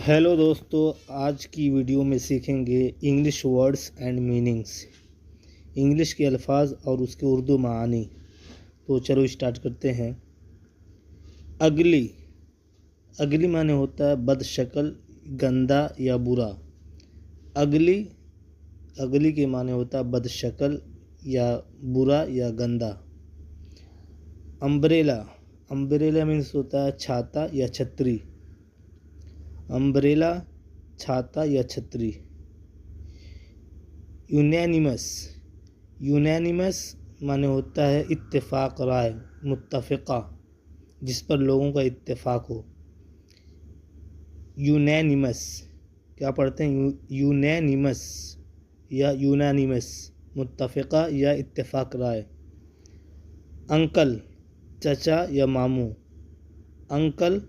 Hello दोस्तों, आज की वीडियो में सीखेंगे English words and meanings. English के अल्फाज और उसके उर्दू मानी। तो चलो स्टार्ट करते हैं। अगली। अगली माने होता है बदशक्ल, गंदा या बुरा। अगली अगली के माने होता है बदशक्ल या बुरा या गंदा। अम्ब्रेला। अम्ब्रेला मीन्स होता है छाता या छतरी। अम्ब्रेला छाता या छतरी। यूनैनिमस। यूनैनिमस माने होता है इत्तेफाक राय, मुत्तफ़िक़ा, जिस पर लोगों का इत्तेफाक हो। यूनैनिमस क्या पढ़ते हैं? यूनैनिमस या यूनानिमस, मुत्तफ़िक़ा या इत्तेफाक राय। अंकल चचा या मामू। अंकल